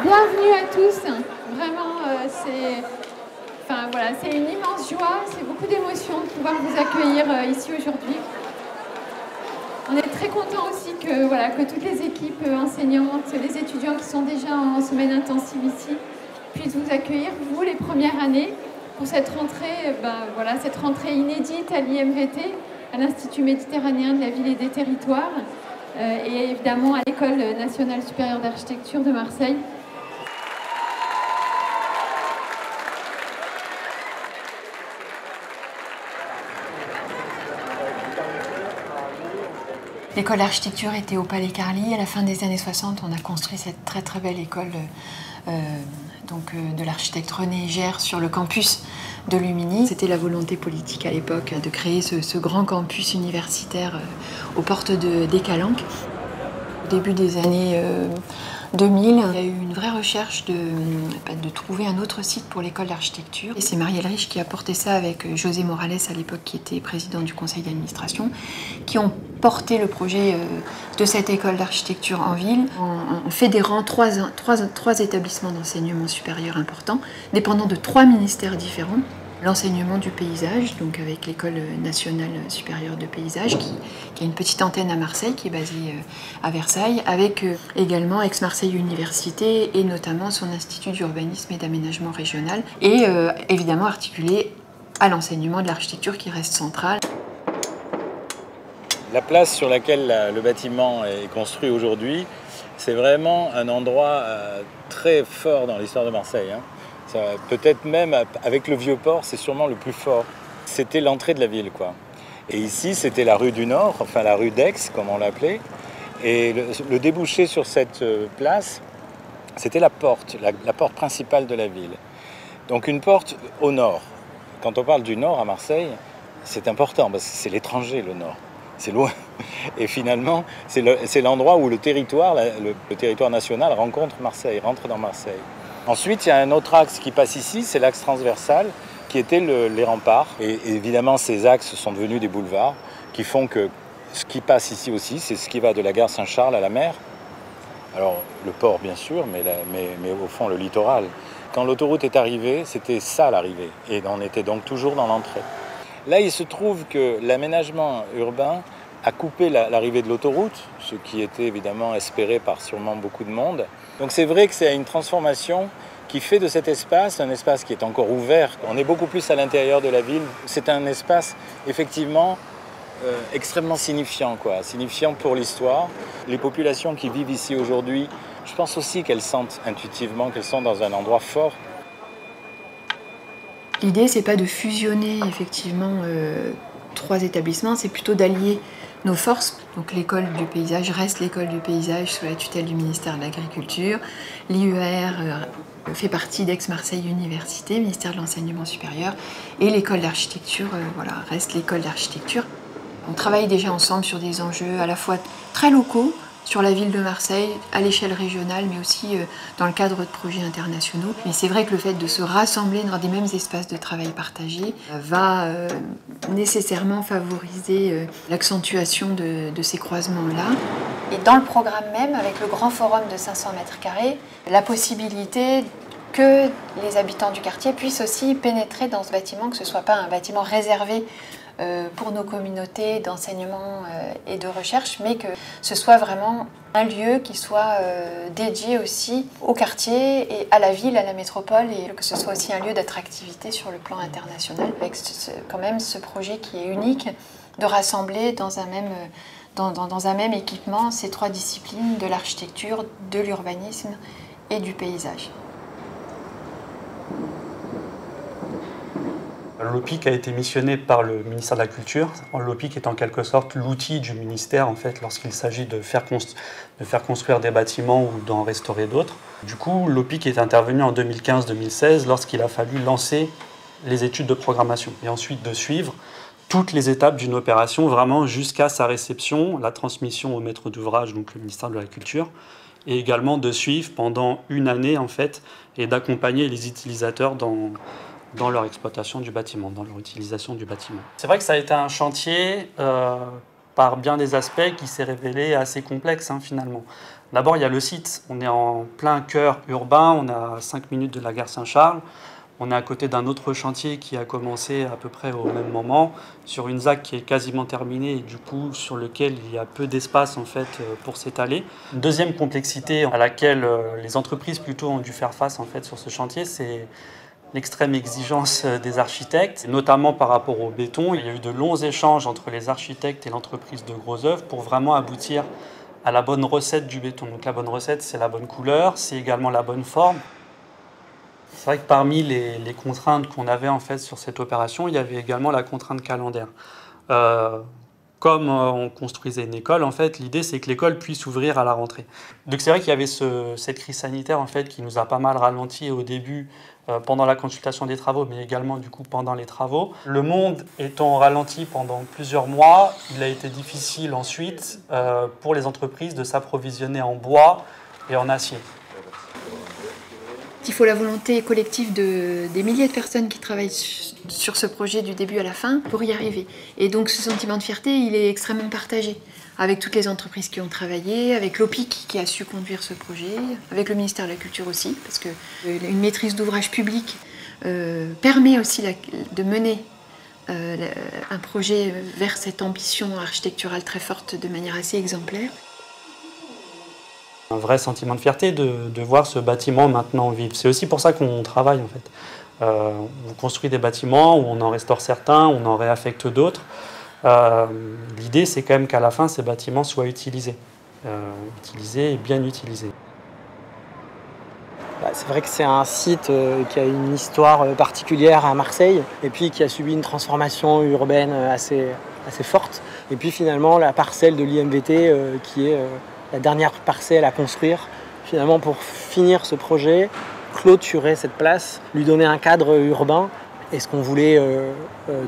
Bienvenue à tous. Vraiment, c'est une immense joie, c'est beaucoup d'émotion de pouvoir vous accueillir ici aujourd'hui. On est très contents aussi que toutes les équipes enseignantes, les étudiants qui sont déjà en semaine intensive ici, puissent vous accueillir, vous, les premières années, pour cette rentrée inédite à l'IMVT, à l'Institut méditerranéen de la ville et des territoires, et évidemment à l'École nationale supérieure d'architecture de Marseille. L'école d'architecture était au Palais Carly. À la fin des années 60, on a construit cette très très belle école de l'architecte René Gère sur le campus de Lumini. C'était la volonté politique à l'époque de créer ce grand campus universitaire aux portes des Calanques. Au début des années 2000, il y a eu une vraie recherche de trouver un autre site pour l'école d'architecture. Et c'est Marielle Riche qui a porté ça avec José Morales, à l'époque qui était président du conseil d'administration, qui ont porté le projet de cette école d'architecture en ville, en fédérant trois établissements d'enseignement supérieur importants, dépendant de 3 ministères différents. L'enseignement du paysage, donc avec l'École nationale supérieure de paysage, qui a une petite antenne à Marseille, qui est basée à Versailles, avec également Aix-Marseille Université et notamment son Institut d'urbanisme et d'aménagement régional, et évidemment articulé à l'enseignement de l'architecture qui reste central. La place sur laquelle le bâtiment est construit aujourd'hui, c'est vraiment un endroit très fort dans l'histoire de Marseille. Peut-être même avec le Vieux-Port, c'est sûrement le plus fort. C'était l'entrée de la ville, quoi. Et ici, c'était la rue du Nord, enfin la rue d'Aix, comme on l'appelait. Et le débouché sur cette place, c'était la porte principale de la ville. Donc une porte au nord. Quand on parle du Nord à Marseille, c'est important, parce que c'est l'étranger, le Nord. C'est loin. Et finalement, c'est l'endroit où le territoire national rentre dans Marseille. Ensuite, il y a un autre axe qui passe ici, c'est l'axe transversal, qui était les remparts. Et évidemment, ces axes sont devenus des boulevards, qui font que ce qui passe ici aussi, c'est ce qui va de la gare Saint-Charles à la mer. Alors, le port, bien sûr, mais au fond, le littoral. Quand l'autoroute est arrivée, c'était ça l'arrivée. Et on était donc toujours dans l'entrée. Là, il se trouve que l'aménagement urbain a coupé l'arrivée de l'autoroute, ce qui était évidemment espéré par sûrement beaucoup de monde. Donc c'est vrai que c'est une transformation qui fait de cet espace un espace qui est encore ouvert. On est beaucoup plus à l'intérieur de la ville. C'est un espace effectivement extrêmement signifiant, signifiant pour l'histoire. Les populations qui vivent ici aujourd'hui, je pense aussi qu'elles sentent intuitivement qu'elles sont dans un endroit fort. L'idée, c'est pas de fusionner effectivement 3 établissements, c'est plutôt d'allier nos forces. Donc l'école du paysage reste l'école du paysage sous la tutelle du ministère de l'Agriculture. L'IER fait partie d'Aix-Marseille Université, ministère de l'Enseignement supérieur. Et l'école d'architecture reste l'école d'architecture. On travaille déjà ensemble sur des enjeux à la fois très locaux, sur la ville de Marseille, à l'échelle régionale, mais aussi dans le cadre de projets internationaux. Mais c'est vrai que le fait de se rassembler dans des mêmes espaces de travail partagés va nécessairement favoriser l'accentuation de ces croisements-là. Et dans le programme même, avec le grand forum de 500 mètres carrés, la possibilité que les habitants du quartier puissent aussi pénétrer dans ce bâtiment, que ce ne soit pas un bâtiment réservé pour nos communautés d'enseignement et de recherche, mais que ce soit vraiment un lieu qui soit dédié aussi au quartier et à la ville, à la métropole, et que ce soit aussi un lieu d'attractivité sur le plan international, avec quand même ce projet qui est unique de rassembler dans un même équipement ces 3 disciplines de l'architecture, de l'urbanisme et du paysage. L'OPIC a été missionné par le ministère de la Culture. L'OPIC est en quelque sorte l'outil du ministère lorsqu'il s'agit de faire construire des bâtiments ou d'en restaurer d'autres. Du coup, l'OPIC est intervenu en 2015-2016 lorsqu'il a fallu lancer les études de programmation et ensuite de suivre toutes les étapes d'une opération vraiment jusqu'à sa réception, la transmission au maître d'ouvrage, donc le ministère de la Culture, et également de suivre pendant une année et d'accompagner les utilisateurs dans leur exploitation du bâtiment, dans leur utilisation du bâtiment. C'est vrai que ça a été un chantier par bien des aspects qui s'est révélé assez complexe finalement. D'abord, il y a le site. On est en plein cœur urbain, on est à 5 minutes de la gare Saint-Charles. On est à côté d'un autre chantier qui a commencé à peu près au même moment, sur une ZAC qui est quasiment terminée et du coup sur lequel il y a peu d'espace en fait pour s'étaler. Une deuxième complexité à laquelle les entreprises plutôt ont dû faire face en fait sur ce chantier, c'est l'extrême exigence des architectes, notamment par rapport au béton. Il y a eu de longs échanges entre les architectes et l'entreprise de Gros Œuvres pour vraiment aboutir à la bonne recette du béton. Donc la bonne recette, c'est la bonne couleur, c'est également la bonne forme. C'est vrai que parmi les contraintes qu'on avait en fait sur cette opération, il y avait également la contrainte calendaire. Comme on construisait une école, en fait, l'idée c'est que l'école puisse ouvrir à la rentrée. Donc c'est vrai qu'il y avait cette crise sanitaire en fait qui nous a pas mal ralenti au début, pendant la consultation des travaux, mais également du coup pendant les travaux. Le monde étant ralenti pendant plusieurs mois, il a été difficile ensuite pour les entreprises de s'approvisionner en bois et en acier. Il faut la volonté collective des milliers de personnes qui travaillent sur ce projet du début à la fin pour y arriver. Et donc ce sentiment de fierté, il est extrêmement partagé avec toutes les entreprises qui ont travaillé, avec l'OPIC qui a su conduire ce projet, avec le ministère de la Culture aussi, parce qu'une maîtrise d'ouvrage public permet aussi de mener un projet vers cette ambition architecturale très forte de manière assez exemplaire. Un vrai sentiment de fierté de voir ce bâtiment maintenant vivre. C'est aussi pour ça qu'on travaille en fait. On construit des bâtiments où on en restaure certains, on en réaffecte d'autres. L'idée c'est quand même qu'à la fin ces bâtiments soient utilisés et bien utilisés. C'est vrai que c'est un site qui a une histoire particulière à Marseille et puis qui a subi une transformation urbaine assez forte. Et puis finalement la parcelle de l'IMVT qui est la dernière parcelle à construire, finalement pour finir ce projet, clôturer cette place, lui donner un cadre urbain. Et ce qu'on voulait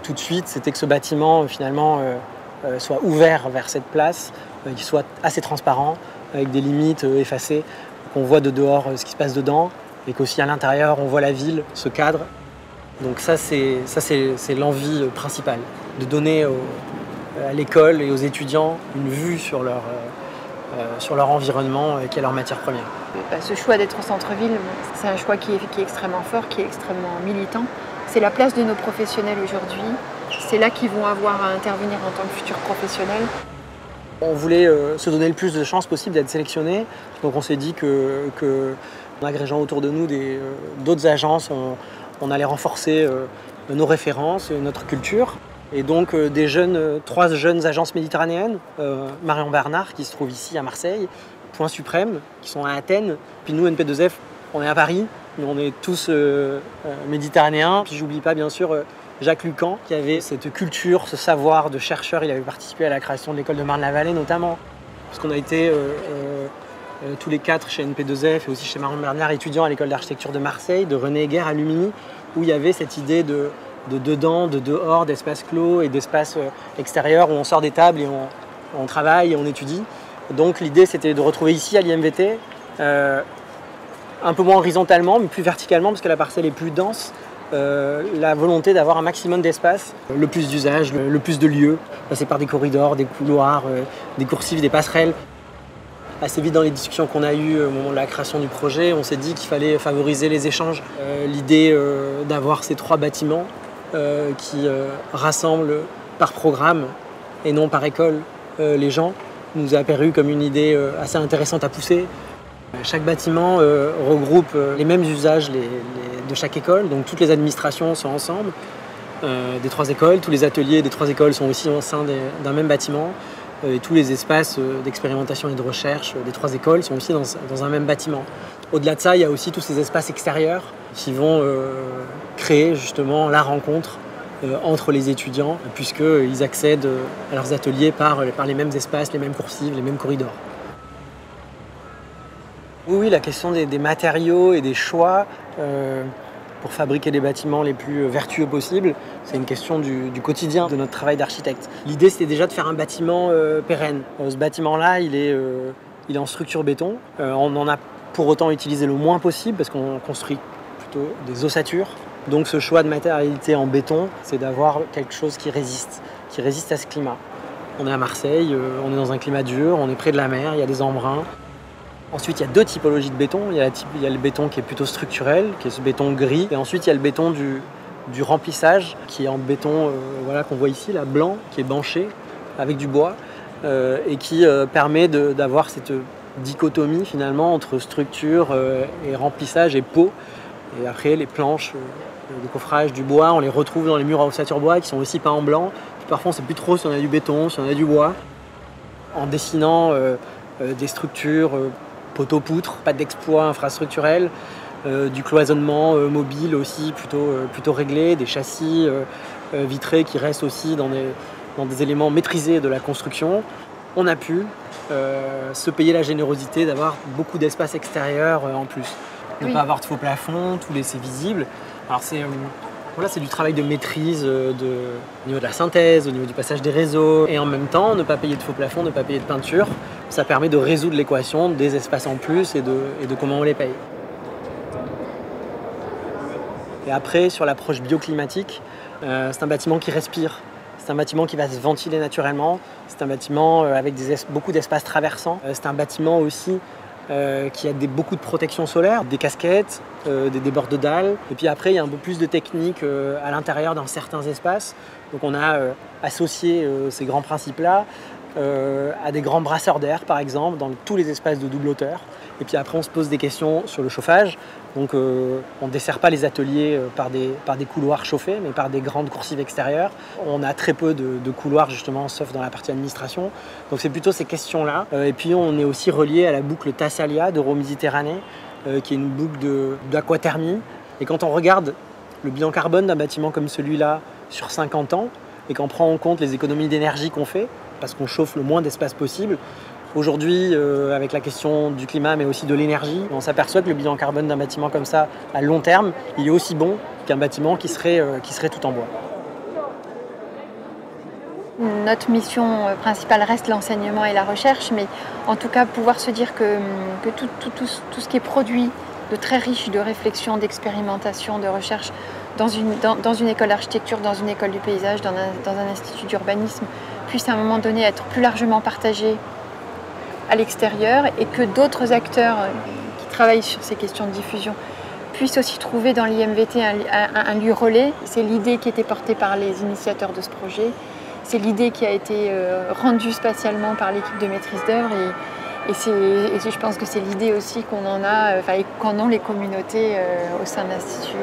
tout de suite, c'était que ce bâtiment finalement soit ouvert vers cette place, qu'il soit assez transparent, avec des limites effacées, qu'on voit de dehors ce qui se passe dedans, et qu'aussi à l'intérieur on voit la ville, ce cadre. Donc ça c'est l'envie principale, de donner à l'école et aux étudiants une vue sur leur environnement qui est leur matière première. Ce choix d'être au centre-ville, c'est un choix qui est extrêmement fort, qui est extrêmement militant. C'est la place de nos professionnels aujourd'hui. C'est là qu'ils vont avoir à intervenir en tant que futurs professionnels. On voulait se donner le plus de chances possible d'être sélectionnés. Donc on s'est dit en agrégeant autour de nous d'autres agences, on allait renforcer nos références, notre culture. Et donc 3 jeunes agences méditerranéennes, Marion Bernard qui se trouve ici à Marseille, Point Suprême qui sont à Athènes, puis nous NP2F on est à Paris, mais on est tous méditerranéens. Puis j'oublie pas bien sûr Jacques Lucan qui avait cette culture, ce savoir de chercheur, il avait participé à la création de l'école de Marne-la-Vallée notamment, parce qu'on a été tous les 4 chez NP2F et aussi chez Marion Bernard étudiants à l'école d'architecture de Marseille, de René Heger à Lumini, où il y avait cette idée de dedans, de dehors, d'espace clos et d'espace extérieur où on sort des tables et on travaille et on étudie. Donc l'idée c'était de retrouver ici à l'IMVT, un peu moins horizontalement mais plus verticalement parce que la parcelle est plus dense, la volonté d'avoir un maximum d'espace, le plus d'usages, le plus de lieux, passer par des corridors, des couloirs, des coursives, des passerelles. Assez vite dans les discussions qu'on a eues au moment de la création du projet, on s'est dit qu'il fallait favoriser les échanges. L'idée d'avoir ces 3 bâtiments qui rassemblent par programme et non par école les gens nous a apparu comme une idée assez intéressante à pousser. Chaque bâtiment regroupe les mêmes usages de chaque école, donc toutes les administrations sont ensemble des 3 écoles, tous les ateliers des 3 écoles sont aussi au sein d'un même bâtiment. Et tous les espaces d'expérimentation et de recherche des 3 écoles sont aussi dans un même bâtiment. Au-delà de ça, il y a aussi tous ces espaces extérieurs qui vont créer justement la rencontre entre les étudiants, puisqu'ils accèdent à leurs ateliers par les mêmes espaces, les mêmes coursives, les mêmes corridors. Oui, la question des matériaux et des choix pour fabriquer des bâtiments les plus vertueux possibles, c'est une question du quotidien de notre travail d'architecte. L'idée, c'était déjà de faire un bâtiment pérenne. Ce bâtiment-là, il est en structure béton. On en a pour autant utilisé le moins possible parce qu'on construit plutôt des ossatures. Donc ce choix de matérialité en béton, c'est d'avoir quelque chose qui résiste à ce climat. On est à Marseille, on est dans un climat dur, on est près de la mer, il y a des embruns. Ensuite, il y a deux typologies de béton. Il y a le béton qui est plutôt structurel, qui est ce béton gris. Et ensuite, il y a le béton du remplissage, qui est en béton voilà, qu'on voit ici, là, blanc, qui est banché avec du bois, et qui permet d'avoir cette dichotomie finalement entre structure et remplissage et peau. Et après, les planches de coffrage du bois, on les retrouve dans les murs à ossature bois qui sont aussi peints en blanc. Puis parfois, on ne sait plus trop si on a du béton, si on a du bois. En dessinant des structures, poteaux-poutres, pas d'exploit infrastructurel, du cloisonnement mobile aussi plutôt réglé, des châssis vitrés qui restent aussi dans des éléments maîtrisés de la construction. On a pu se payer la générosité d'avoir beaucoup d'espace extérieur en plus. Ne pas avoir de faux plafond, tout laisser visible. Alors c'est du travail de maîtrise au niveau de la synthèse, au niveau du passage des réseaux. Et en même temps, ne pas payer de faux plafond, ne pas payer de peinture. Ça permet de résoudre l'équation des espaces en plus et de comment on les paye. Et après, sur l'approche bioclimatique, c'est un bâtiment qui respire. C'est un bâtiment qui va se ventiler naturellement. C'est un bâtiment avec beaucoup d'espaces traversants. C'est un bâtiment aussi qui a beaucoup de protection solaire, des casquettes, des débords de dalles. Et puis après, il y a un peu plus de technique à l'intérieur dans certains espaces. Donc on a associé ces grands principes-là à des grands brasseurs d'air, par exemple, dans tous les espaces de double hauteur. Et puis après, on se pose des questions sur le chauffage. Donc on ne dessert pas les ateliers par des couloirs chauffés, mais par des grandes coursives extérieures. On a très peu de couloirs, justement, sauf dans la partie administration. Donc c'est plutôt ces questions-là. Et puis on est aussi relié à la boucle Tassalia d'Euro-Méditerranée, qui est une boucle d'aquathermie. Et quand on regarde le bilan carbone d'un bâtiment comme celui-là sur 50 ans, et qu'on prend en compte les économies d'énergie qu'on fait, parce qu'on chauffe le moins d'espace possible, aujourd'hui, avec la question du climat, mais aussi de l'énergie, on s'aperçoit que le bilan carbone d'un bâtiment comme ça, à long terme, il est aussi bon qu'un bâtiment qui serait tout en bois. Notre mission principale reste l'enseignement et la recherche, mais en tout cas pouvoir se dire que tout ce qui est produit de très riche de réflexion, d'expérimentation, de recherche dans une école d'architecture, dans une école du paysage, dans un institut d'urbanisme, puisse à un moment donné être plus largement partagé à l'extérieur et que d'autres acteurs qui travaillent sur ces questions de diffusion puissent aussi trouver dans l'IMVT un lieu relais. C'est l'idée qui était portée par les initiateurs de ce projet, c'est l'idée qui a été rendue spatialement par l'équipe de maîtrise d'œuvre et je pense que c'est l'idée aussi qu'on en a, et qu'en ont les communautés au sein de l'Institut.